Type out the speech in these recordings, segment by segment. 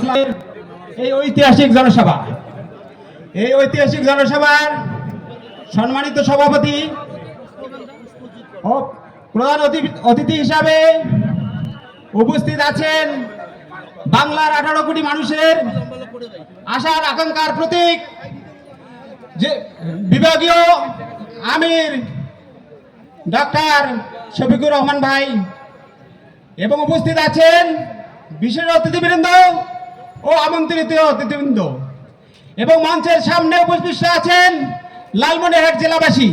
ইসলামের এই ঐতিহাসিক জনসভার সম্মানিত সভাপতি ও প্রধান অতিথি হিসাবে উপস্থিত আছেন বাংলার 18 কোটি মানুষের আশার আকাঙ্ক্ষার প্রতীক যে বিভাগীয় আমির ডক্টর শফিকুর রহমান ভাই এবং উপস্থিত আছেন বিশেষ অতিথিবৃন্দ ও আমন্ত্রিত অতিথিবৃন্দ এবং মঞ্চের সামনে উপস্থিত আছেন লালমনিরহাট জেলাবাসী।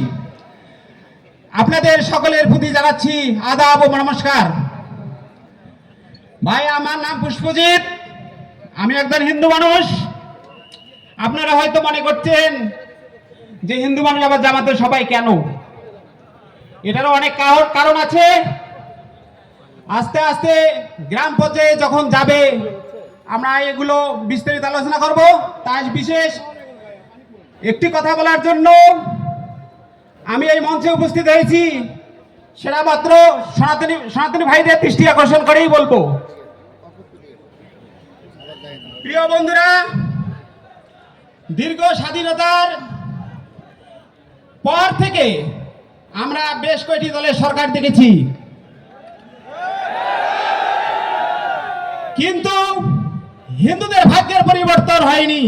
আপনাদের সকলের প্রতি জানাচ্ছি আদাব ও নমস্কার। ভাই, আমার নাম পুষ্পজিৎ, আমি একজন হিন্দু মানুষ। আপনারা হয়তো মনে করছেন যে হিন্দু মানুষ আবার জামাতে সবাই কেন? এটারও অনেক কারণ আছে। আস্তে আস্তে গ্রাম পর্যায়ে যখন যাবে আমরা এগুলো বিস্তারিত আলোচনা করব। তাই বিশেষ একটি কথা বলার জন্য আমি এই মঞ্চে উপস্থিত হয়েছি, সেটা মাত্র সনাতনী ভাইদের দৃষ্টি আকর্ষণ করেই বলবো। প্রিয় বন্ধুরা, দীর্ঘ স্বাধীনতার পর থেকে আমরা বেশ কয়েকটি দলের সরকার দেখেছি, কিন্তু হিন্দুদের ভাগ্যের পরিবর্তন হয়নি।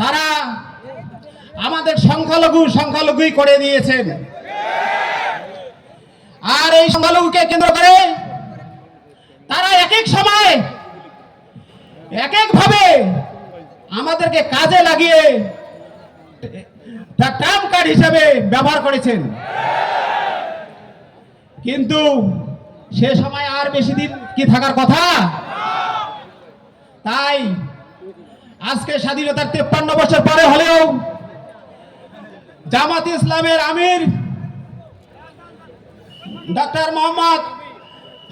তারা আমাদের সংখ্যালঘুই করে দিয়েছেন। আর এই সংখ্যালঘুকে কেন্দ্র করে তারা এক এক সময় এক এক ভাবে আমাদেরকে কাজে লাগিয়ে ট্রাম্প কার্ড হিসেবে ব্যবহার করেছেন। কিন্তু সে সময় আর বেশি দিন কি থাকার কথা? তাই আজকে স্বাধীনতার 53 বছর পরে হলেও জামাত ইসলামের আমির ডক্টর মোহাম্মদ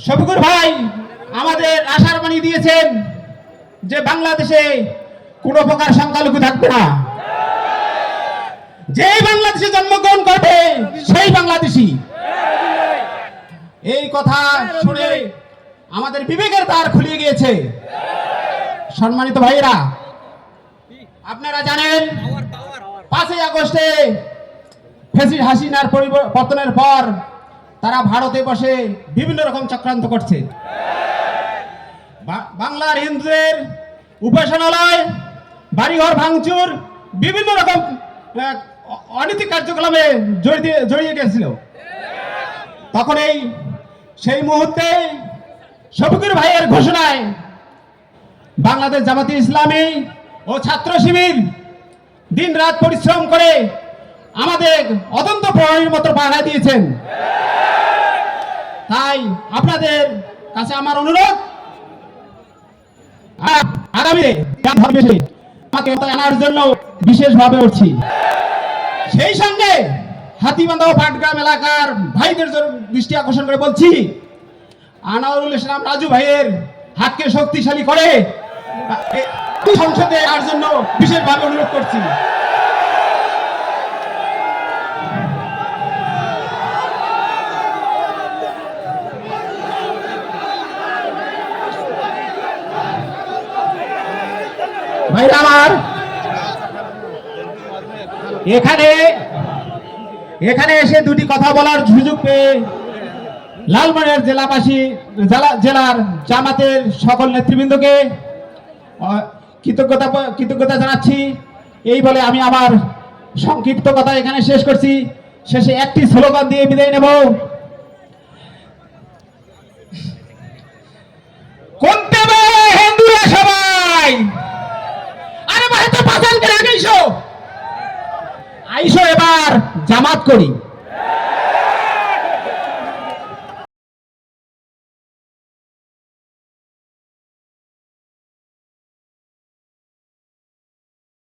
শফিকুর ভাই আমাদের আশার বাণী দিয়েছেন যে বাংলাদেশে কোনো প্রকার সংখ্যালঘু থাকবে না। যেই বাংলাদেশে জন্মগ্রহণ করবে সেই বাংলাদেশি। এই কথা শুনে আমাদের বিবেকের দ্বার খুলে গিয়েছে। সম্মানিত ভাইয়েরা, আপনারা জানেন 5ই আগস্টে ফ্যাসিস্ট হাসিনার পতনের পর তারা ভারতে বসে বিভিন্ন রকম চক্রান্ত করছে। বাংলার হিন্দুদের উপাসনালয়, বাড়িঘর ভাঙচুর, বিভিন্ন রকম অনৈতিক কার্যক্রমে জড়িয়ে গেছিল। তখন সেই মুহূর্তে শফিকুর ভাইয়ের ঘোষণায় বাংলাদেশ জামাতে ইসলামী ও ছাত্র শিবির দিন রাত পরিশ্রম করে আমাদের অদন্ত প্রহরীর মতো পাহারা দিয়েছেন। তাই আপনাদের কাছে আমার অনুরোধ, আগামী আমাকে আনার জন্য বিশেষভাবে উঠছি। সেই সঙ্গে হাতিবান্ধা ও পাটগ্রাম এলাকার ভাইদের দৃষ্টি আকর্ষণ করে বলছি, আনোয়ারুল ইসলাম রাজু ভাইয়ের হাতকে শক্তিশালী করে সংসদে আনার জন্য বিশেষভাবে অনুরোধ করছি। ভাইরা আমার, এখানে এসে দুটি কথা বলার সুযোগ পেয়ে লালমনিরহাট জেলার জামাতের সকল নেতৃবৃন্দকে কৃতজ্ঞতা জানাচ্ছি। এই বলে আমি আমার সংক্ষিপ্ত কথা এখানে শেষ করছি। শেষে একটি স্লোগান দিয়ে বিদায় নেব। কোনটা হিন্দুরা সবাই, আরে ভাই তো পাঁচানকে আগেইছো, আইসো এবার জামাত করি।